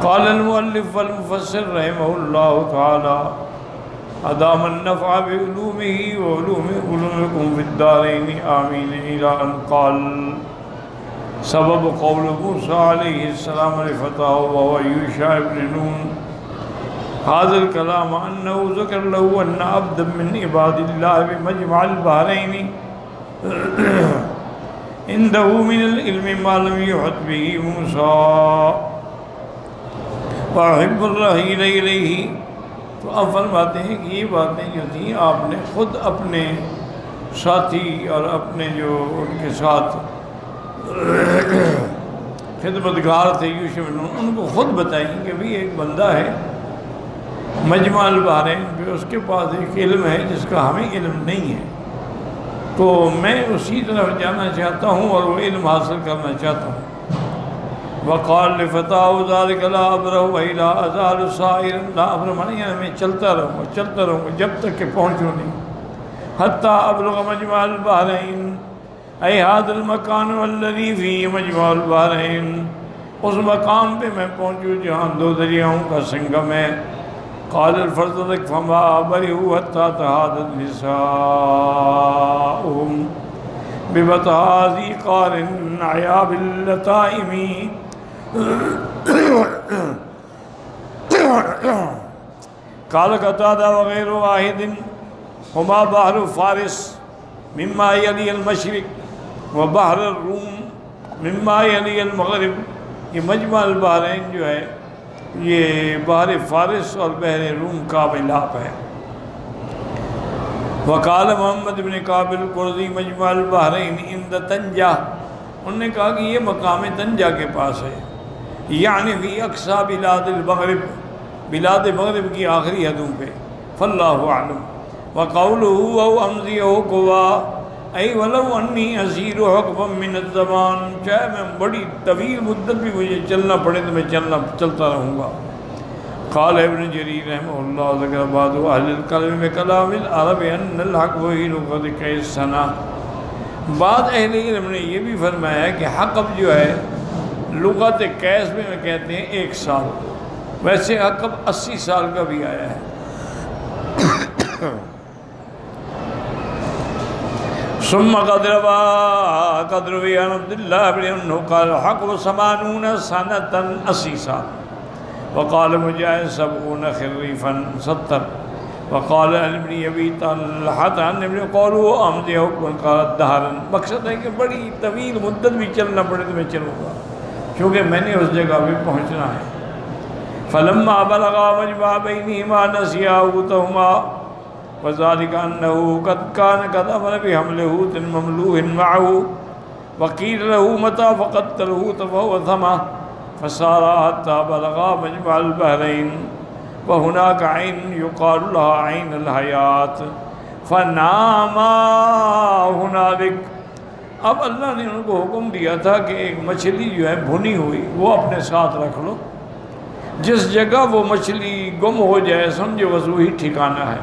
قال المؤلف والمفسر رحمه الله تعالى أدام النفع بعلومه وعلوم علومكم في الدارين آمين إلى أن قال سبب قول موسى عليه السلام لفتاه وهو يوشع بن نون هذا الكلام أنه ذكر له أن عبدا من عباد الله بمجمع البحرين عنده من العلم ما لم يحط به موسى وأحب الرحيل إليه. تو آپ فرماتے ہیں کہ یہ باتیں جو تھیں آپ نے خود اپنے ساتھی اور اپنے جو ان کے ساتھ خدمتگار تھے یوشع بن نون، ان کو خود بتائیں کہ بھی ایک بندہ ہے مجمع البحرین پہ، اس کے پاس ایک علم ہے جس کا ہمیں علم نہیں ہے، تو میں اسی طرف جانا چاہتا ہوں اور وہ علم حاصل کرنا چاہتا ہوں. وقال لفتاه ذلك لا أبره وإلا أزال سائرا لا أبره معنی میں چلتا رہوں گا جب تک کہ پہنچوں نہیں حتى أبلغ مجمع البحرين أي هذا المكان والذي فيه مجمع البحرين، اس مقام پہ میں پہنچوں جہاں دو دریاؤں کا سنگم ہے. قال الفرزدق فما برئوا حتى تهادت نساؤهم ببطحاذ قار عياب اللتائم. قال قتادہ وغیر واحد ہما بحر فارس مما یلی المشرق و بحر الروم مما یلی المغرب. یہ مجمع البحرین جو ہے یہ بحر فارس اور بحر روم کا ملاپ ہے. وقال محمد بن کعب القرظی مجمع البحرین عند طنجہ، انہوں نے کہا کہ یہ مقام طنجہ کے پاس ہے، یعنی فی اقصی بلاد المغرب، بلاد مغرب کی آخری حدوں پہ. فاللہ اعلم. وقوله او امضیہ قوا ای ولو انی اسیر حقبا من الزمان، چاہے میں بڑی طویل مدت بھی مجھے چلنا پڑے تو میں چلتا رہوں گا. قال ابن جریر رحمہ اللہ ذکر بعض اہل الکلم بکلام العرب ان الحق وہی لغت قیس سنہ. بعض اہل علم نے یہ بھی فرمایا کہ حقب جو ہے لغت قیس میں کہتے ہیں 1 سال، ویسے حقب 80 سال کا بھی آیا ہے. ثم قد روی عن عبداللہ بن انہو قال حقب 80 سنة 80 سال. وقال مجاہد 70 خریفا 70. وقال ابن ابی طلحہ عن ابن قولوا امضی حکم قال دہرا. مقصد ہے کہ بڑی طویل مدت بھی چلنا پڑے تو میں چلوں گا کیونکہ میں نے اس جگہ پہ پہنچنا ہے. فلما بلغا مجمع بینہما نسیا حوتہما وذلك انه قد كان امر بحمل حوت مملوء معه وقيل له متى فقدت الحوت فهو ثمه فسار حتى بلغا مجمع البحرين وهناك عين يقال لها عين الحياة فناما هنالك. اب اللہ نے ان کو حکم دیا تھا کہ ایک مچھلی جو ہے بھنی ہوئی وہ اپنے ساتھ رکھ لو، جس جگہ وہ مچھلی گم ہو جائے سمجھو بس وہی ٹھکانہ ہے.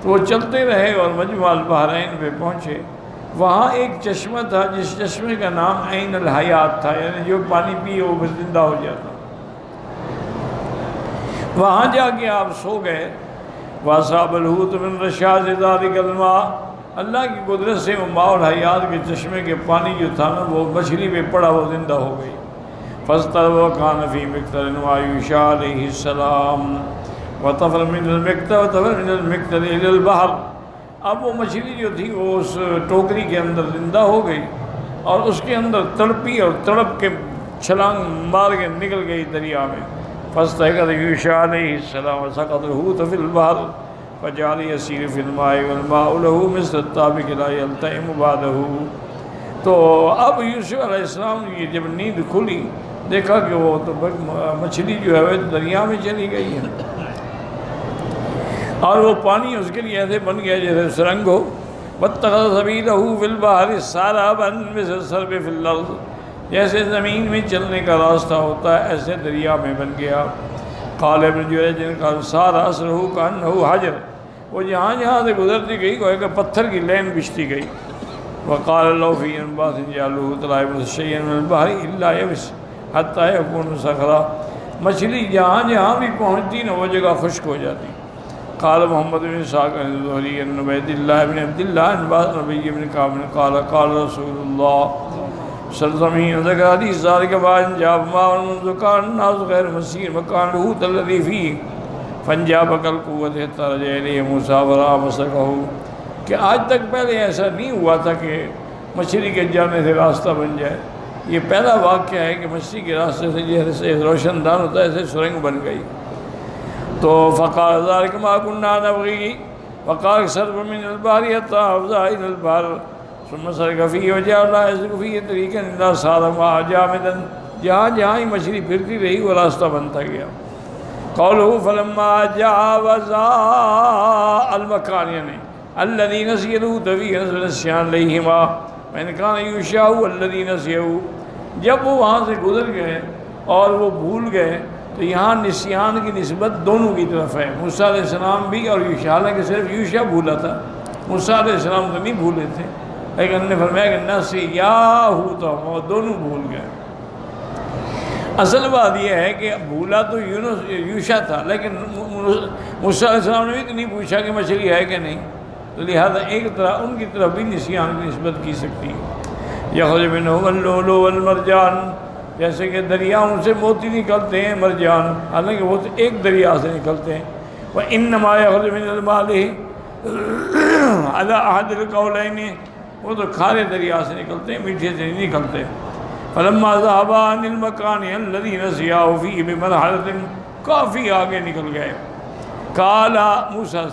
تو وہ چلتے رہے اور مجمع البحرین پہ پہنچے. وہاں ایک چشمہ تھا جس چشمے کا نام عین الحیات تھا، یعنی جو پانی پیے وہ پھر زندہ ہو جاتا. وہاں جا کے آپ سو گئے. وَأَصَابَ الْحُوتُ مِنْ رَشَاذِ ذَلِكَ الْمَاءِ، اللہ کی قدرت سے وہ ماء الحیات کے چشمے کے پانی جو تھا نا وہ مچھلی پہ پڑا وہ زندہ ہو گئی. فَاسْتَوَى وَكَانَ فِي مِقْتَرٍ وَيُوشَعَ عَلَيْهِ السَّلَامُ وَطَفَرَ مِنَ الْمِقْتَرِ إِلَى الْبَحْرِ. اب وہ مچھلی جو تھی وہ اس ٹوکری کے اندر زندہ ہو گئی اور اس کے اندر تڑپی اور تڑپ کے چھلانگ مار کے نکل گئی دریا میں. فَاسْتَيْقَظَ يُوشَعُ عَلَيْهِ السَّلَامُ وَسَقَطَ الْحُوتُ فِي الْبَحْرِ فَجَعَلَ يَسِيرُ فِي الْمَاءِ وَالْمَاءُ لَهُ مِثْلُ الطَّابِقِ لَا يَلْتَئِمُ بَعْدَهُ. تو اب یوسف علیہ السلام کی جب نیند کھلی دیکھا کہ وہ تو مچھلی جو ہے دریا میں چلی گئی ہے اور وہ پانی اس کے لیے ایسے بن گیا جیسے سرنگ ہو. وَاتَّخَذَ سَبِيلَهُ فِي الْبَحْرِ سَرَابًا مِثْلَ السَّرْبِ فِي الْأَرْضِ. جیسے زمین میں چلنے کا راستہ ہوتا ہے ایسے دریا میں بن گیا. قال ابن جریج نے کہا سار اثرہ کانہ حجر، وہ جہاں جہاں سے گزرتی گئی گویا کہ پتھر کی لین بچھتی گئی. وقال لو فی انباس جعلوه طلائب شیئا من البحر الا یبس حتی یکون صخرا. مچھلی جہاں جہاں بھی پہنچتی نا وہ جگہ خشک ہو جاتی. قال محمد بن اسحاق الزہری عن عبید اللہ بن عبد اللہ عن بعض نبی بن کعب قال قال رسول اللہ سلزمین ذکر حدیث ذالک بعد جاب ما منذ كان الناس غیر مسیر مکان الحوت الذی فیہ فانجاب کالقوت حتی رجع الیہ موسیٰ ورأى مسلکہ کہ آج تک پہلے ایسا نہیں ہوا تھا کہ مچھلی کے جانے سے راستہ بن جائے. یہ پہلا واقعہ ہے کہ مچھلی کے راستے سے جیسے روشن دان ہوتا ہے ایسے سرنگ بن گئی. تو فقال ذلك ما كنا نبغي وقال سرب من البحر حتى أفضى إلى البحر ثم سلك فيه وجاء لا يسلك فيه طريقا إلا صار معه جامدا. جہاں جہاں ہی مچھلی پھرتی رہی وہ راستہ بنتا گیا. قوله فلما جاوزا المكان يعني الذي نسيه فيه نزل النسيان عليهما وإن كان يشاء الذي نسيه. جب وہ وہاں سے گزر گئے اور وہ بھول گئے تو یہاں نسیان کی نسبت دونوں کی طرف ہے. موسیٰ علیہ السلام بھی اور یوشع، حالانکہ صرف یوشع بھولا تھا، موسیٰ علیہ السلام تو نہیں بھولے تھے، لیکن انہوں نے فرمایا کہ نسیاہو تو وہ دونوں بھول گئے. اصل بات یہ ہے کہ بھولا تو یوشع تھا، لیکن موسیٰ علیہ السلام نے بھی تو نہیں پوچھا کہ مچھلی ہے کہ نہیں، تو لہذا ایک طرح ان کی طرف بھی نسیان کی نسبت کی سکتی ہے. یخرج منہما اللؤلؤ والمرجان، جیسے کہ دریاؤں سے موتی نکلتے ہیں، مرجان، حالانکہ وہ ایک دریا سے نکلتے ہیں. وَإِنَّمَا يَخْرُجُ مِنَ الْمَالِ عَلَىٰ أَحَدِ الْقَوْلَيْنِ، وہ تو کھارے دریا سے نکلتے ہیں، میٹھے سے نہیں نکلتے. فَلَمَّا ذَهَبَ عَنِ الْمَكَانِ الَّذِي نَسِيَهُ فِيهِ بِمَرْحَلَةٍ، کافی آگے نکل گئے. قَالَ موسیٰ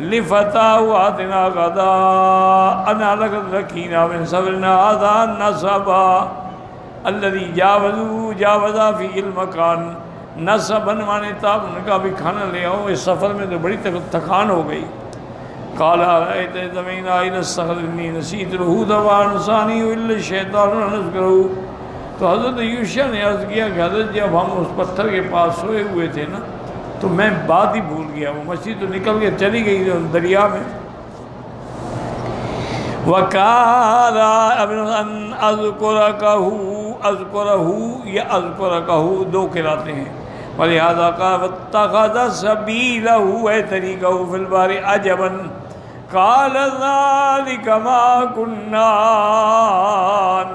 لِفَتَاهُ آتِنَا غَدَاءَنَا لَقَدْ لَقِينَا مِنْ سَفَرِنَا هَٰذَا نَصَبًا الذي جاوزا فی المکان. نصباً مانے تاب، ان کا بھی کھانا لے آؤ، اس سفر میں تو بڑی تھکان ہو گئی. قال ارأيت إذ أوينا إلى الصخر إني نسيت الهدى وأنساني إلا الشيطان أن أذكره. تو حضرت یوشع نے عرض کیا کہ حضرت جب ہم اس پتھر کے پاس سوئے ہوئے تھے نا تو میں بات ہی بھول گیا، وہ مچھلی تو نکل کے چلی گئی دریا میں. وَقَالَ أَن أَذْكُرَهُ یا أَذْكُرَكَهُ دو قراءتیں ہیں. وَلِهَذَا قَالَ وَاتَّخَذَ سَبِيلَهُ اے طریقَهُ فِي الْبَحْرِ عَجَبًا قَالَ ذَلِكَ مَا كُنَّا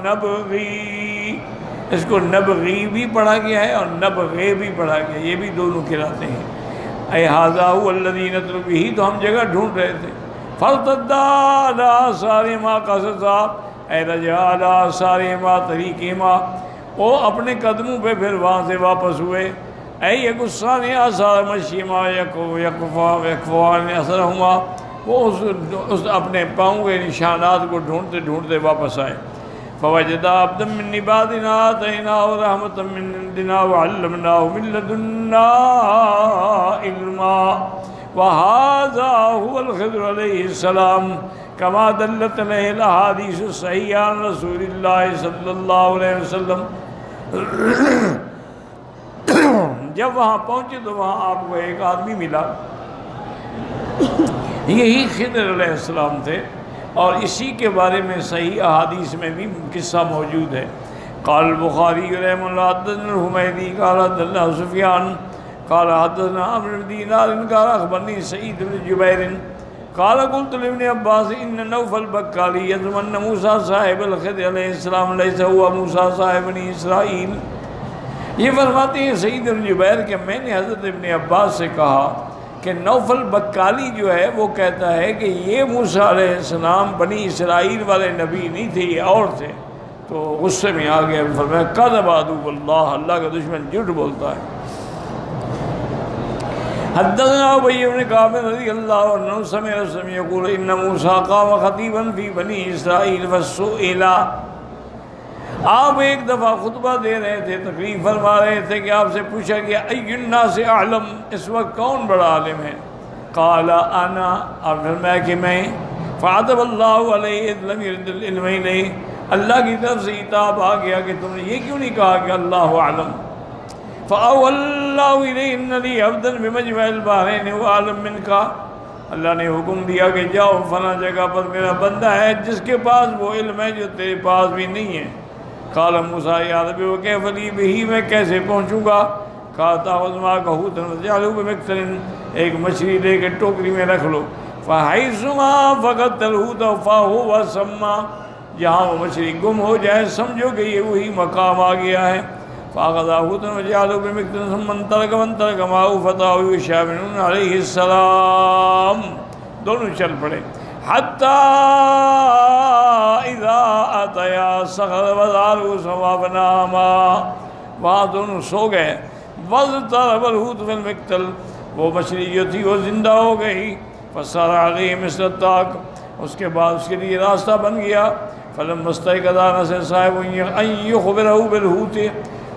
نَبْغِي. اس کو نبغی بھی پڑھا گیا ہے اور نبغی بھی پڑھا گیا، یہ بھی دونوں قراءتیں ہیں. اے هَذَا هُوَ الَّذِي نَطْلُبُ بِهِ، تو ہم جگہ ڈھونڈ رہے تھے. فَارْتَدَّا عَلَىٰ آثَارِهِمَا قَصَصًا، اے رجع عَلَىٰ آثَارِهِمَا طَرِيقِهِمَا، وہ اپنے قدموں پہ پھر وہاں سے واپس ہوئے. اے یقصان آثار مشیما یقفوان اثرهما، وہ اس اپنے پاؤں کے نشانات کو ڈھونڈتے ڈھونڈتے واپس آئے. فوجدا عبدا من عبادنا آتیناه رحمة من عندنا وعلمناه من لدنا علما وهذا هو الخضر علیہ السلام كما دلت علیہ الاحادیث الصحیحہ عن رسول اللہ صلی اللہ علیہ وسلم. جب وہاں پہنچے تو وہاں آپ کو ایک آدمی ملا، یہی خضر علیہ السلام تھے، اور اسی کے بارے میں صحیح احادیث میں بھی قصہ موجود ہے. قال البخاری رحمہ اللہ حدثنا الحمیدی قال حدثنا سفیان قال حدثنا عمرو بن دینار قال اخبرني سعید بن جبیر قال قلت لابن عباس ان نوفل بکالی یزعم ان موسیٰ صاحب الخضر علیہ السلام لیس هو موسیٰ صاحب بنی اسرائیل. یہ فرماتے ہیں سعید بن جبیر کہ میں نے حضرت ابن عباس سے کہا کہ نوفل بکالی جو ہے وہ کہتا ہے کہ یہ موسیٰ علیہ السلام بنی اسرائیل والے نبی نہیں تھے، یہ اور تھے. تو غصے میں آ گیا، فرمایا کذب عدو اللہ، اللہ کا دشمن جھوٹ بولتا ہے. حدثنا ابی بن کعب رضی اللہ عنہ سمع رسول یقول ان موسیٰ قام خطیبا فی بنی اسرائیل فسئل. آپ ایک دفعہ خطبہ دے رہے تھے، تقریر فرما رہے تھے کہ آپ سے پوچھا گیا ای الناس اعلم، اس وقت کون بڑا عالم ہے؟ قال انا، اور فرمایا کہ میں. فعتب اللہ علیہ اذ لم يرد العلم الیہ، اللہ کی طرف سے عتاب آ گیا کہ تم نے یہ کیوں نہیں کہا کہ اللہ اعلم. فاوحى اللہ الیہ ان لی عبدا بمجمع البحرین وعالم منک، اللہ نے حکم دیا کہ جاؤ فلاں جگہ پر میرا بندہ ہے جس کے پاس وہ علم ہے جو تیرے پاس بھی نہیں ہے. قال موسیٰ یا رب وکیف لی بہ، میں کیسے پہنچوں گا؟ کہا تاخذ معک حوتا وتجعله بمکتل، ایک مچھلی لے کے ٹوکری میں رکھ لو، فحیثما فقدت الحوت فهو سما، جہاں وہ مچھلی گم ہو جائے سمجھو کہ یہ وہی مقام آ گیا ہے۔ فاخذ حوتا وجعله بمکتل ثم انطلق معه فتاه یوشع بن نون علیہ السلام، دونوں چل پڑے، حتی اذا اتیا صخرۃ وزاروا سوا فناما، وہاں دونوں سو گئے، واضطرب الحوت فی المکتل، وہ مچھلی جو تھی وہ زندہ ہو گئی، فصار علیہ مثل الطاق، اس کے بعد اس کے لیے راستہ بن گیا، فلما استيقظ انس صاحب ان يخبره بالحوت،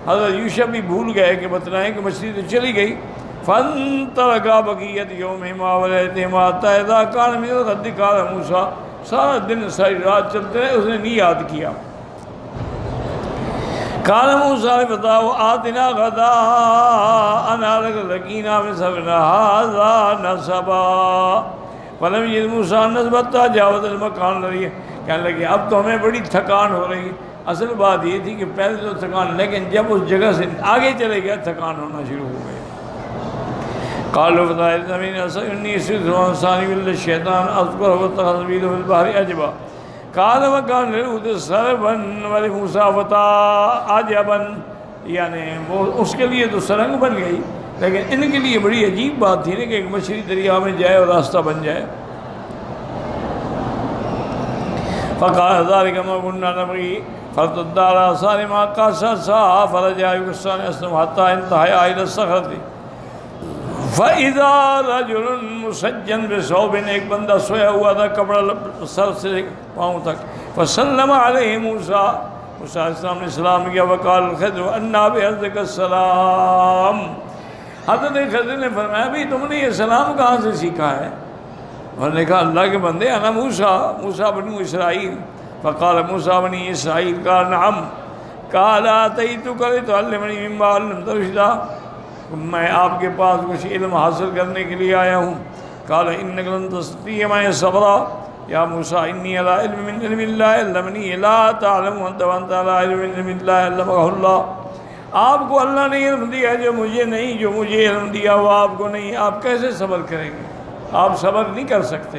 حضرت یوشع بھی بھول گئے کہ بتلائیں کہ مچھلی تو چلی گئی، فانطلقا بقیت یومہما ولیلتہما حتی اذا کان من الغد قال موسیٰ، سارا دن ساری رات چلتے رہے، اس نے نہیں یاد کیا، قال موسیٰ لفتاه آتنا غداءنا لقينا من سفرنا هذا نصبا، فلم يجد موسیٰ النصب حتى جاوز المكان الذي، کہنے لگے اب تو ہمیں بڑی تھکان ہو رہی، اصل بات یہ تھی کہ پہلے تو تھکان، لیکن جب اس جگہ سے آگے چلے گیا تھکان ہونا شروع ہو گئی۔ قالوا فضائل زمین انی سرد ثانی بالشیطان اذکر واتخذ سبیلہ فی البحر عجبا، قال وکان للحوت سربا ولموسیٰ فتیٰ عجبا، یعنی وہ اس کے لیے تو سرنگ بن گئی، لیکن ان کے لیے بڑی عجیب بات تھی نا کہ ایک مچھلی دریا میں جائے اور راستہ بن جائے۔ فقال ذلك ما كنا نبغي فارتدا على آثارهما قصصا فرجع يقصان أسلم حتى انتهيا إلى الصخرة فإذا رجل مسجن بثوب، ایک بندہ سویا ہوا تھا کپڑا سر سے پاؤں تک، فسلم علیہ موسیٰ، موسیٰ علیہ السلام نے سلام کیا، وقال الخضر انا بعرضک السلام، حضرت خضر نے فرمایا بھی تم نے یہ سلام کہاں سے سیکھا ہے؟ انہوں نے کہا اللہ کے بندے انا موسیٰ، موسیٰ بنو اسرائیل، فقال موسیٰ بنی اسرائیل، قال نعم، قال آتیتک لتعلمنی مما علمت رشدا، میں آپ کے پاس کچھ علم حاصل کرنے کے لیے آیا ہوں، قال انک لن تستطیع معی صبرا یا موسیٰ انی علی علم من علم اللہ علمنی لا تعلم وانت علی علم من علم اللہ علمہ اللہ، آپ کو اللہ نے علم دیا جو مجھے نہیں، جو مجھے علم دیا وہ آپ کو نہیں، آپ کیسے صبر کریں گے؟ آپ صبر نہیں کر سکتے۔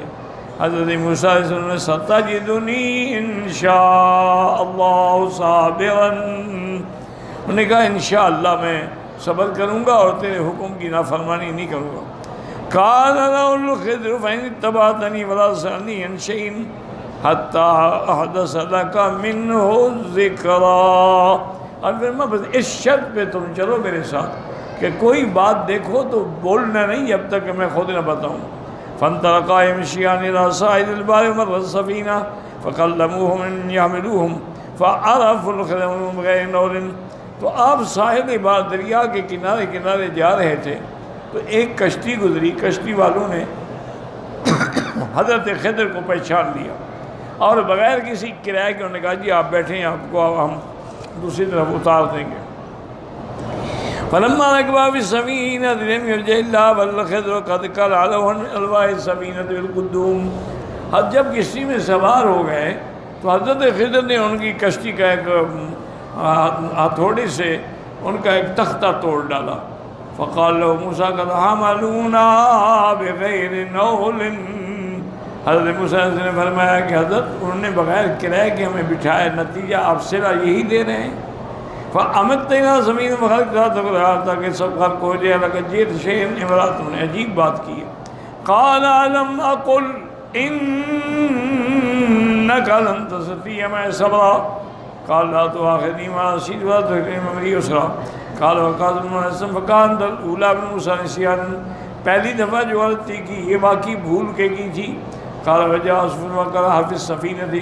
حضرت موسیٰ علیہ السلام نے ستجدنی انشاء اللہ صابرا، انہوں نے کہا انشاءاللہ میں صبر کروں گا اور تیرے حکم کی نافرمانی نہیں کروں گا۔ قال له الخضر فإن اتبعتني فلا تسألني عن شيء حتى أحدث لك منه ذکرا، اور پھر میں بس اس شرط پہ تم چلو میرے ساتھ کہ کوئی بات دیکھو تو بولنا نہیں جب تک کہ میں خود نہ بتاؤں۔ فانطلقا يمشيان إلى ساحل البحر مر السفينة فكلموهم أن يحملوهم فعرفوا الخضر من غير نور، تو آپ ساحل بحر دریا کے کنارے کنارے جا رہے تھے تو ایک کشتی گزری، کشتی والوں نے حضرت خضر کو پہچان لیا اور بغیر کسی کرائے کے انہوں نے کہا جی آپ بیٹھیں، آپ کو ہم دوسری طرف اتار دیں گے۔ فلما ركبا في السفينة لم يرجع إلا والخضر قد قلع له من ألواح السفينة بالقدوم، جب کشتی میں سوار ہو گئے تو حضرت خضر نے ان کی کشتی کا ایک ہتھوڑے سے ان کا ایک تختہ توڑ ڈالا۔ فقال له موسیٰ قد حملونا بغیر نول، حضرت موسیٰ نے فرمایا کہ حضرت انہوں نے بغیر کرائے کے ہمیں بٹھایا، نتیجہ آپ صلہ یہی دے رہے ہیں۔ فَأَمَتَّيْنَا زمین وَخَلْقْ تَقْرَارَ، تاکہ سب خلق ہو جائے، لَقَدْ جِئْتَ شَيْئًا اِمْرَا، تم نے عجیب بات کی ہے۔ قَالَ أَلَمْ أَقُلْ إِنَّكَ لَن تَسْتَطِيعَ مَعِيَ صَبْرًا، قَالَ لَا تُؤَاخِذْنِي بِمَا نَسِيتُ وَلَا تُرْهِقْنِي مِنْ أَمْرِي عُسْرًا، قَالَ وَقَاسَمَ بْنُ الْأَسْوَدِ فَكَانَتِ الْأُولَىٰ مِنْ مُوسَىٰ نِسْيَانًا، پہلی دفعہ جو غلطی کی یہ واقعی بھول کے کی تھی۔ قَالَ وَجَاءَ عَصْفُورٌ وَقَرَّ فِي السَّفِينَةِ،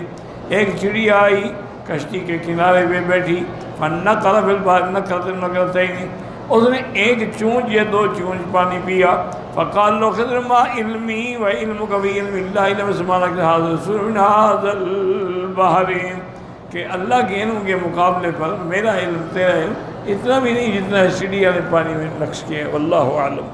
ایک چڑیا آئی کشتی کے کنارے پہ بیٹھی، فَنَّقَرَ فِي الْبَحْرِ نَقْرَةً نَقْرَتَيْنِ، اس نے ایک چونچ یا دو چونچ پانی پیا۔ فَقَالَ لَهُ خِضْرٌ مَا عِلْمِي وَعِلْمُكَ بِعِلْمِ اللَّهِ لَمَسْمَعَكَ هَٰذَا الرَّسُولُ مِنْ هَٰذَا الْبَحْرِ، کہ اللہ کے علم کے مقابلے پر میرا علم تیرا علم اتنا بھی نہیں جتنا چڑیا نے پانی میں نقش کیا ہے۔ واللہ اعلم۔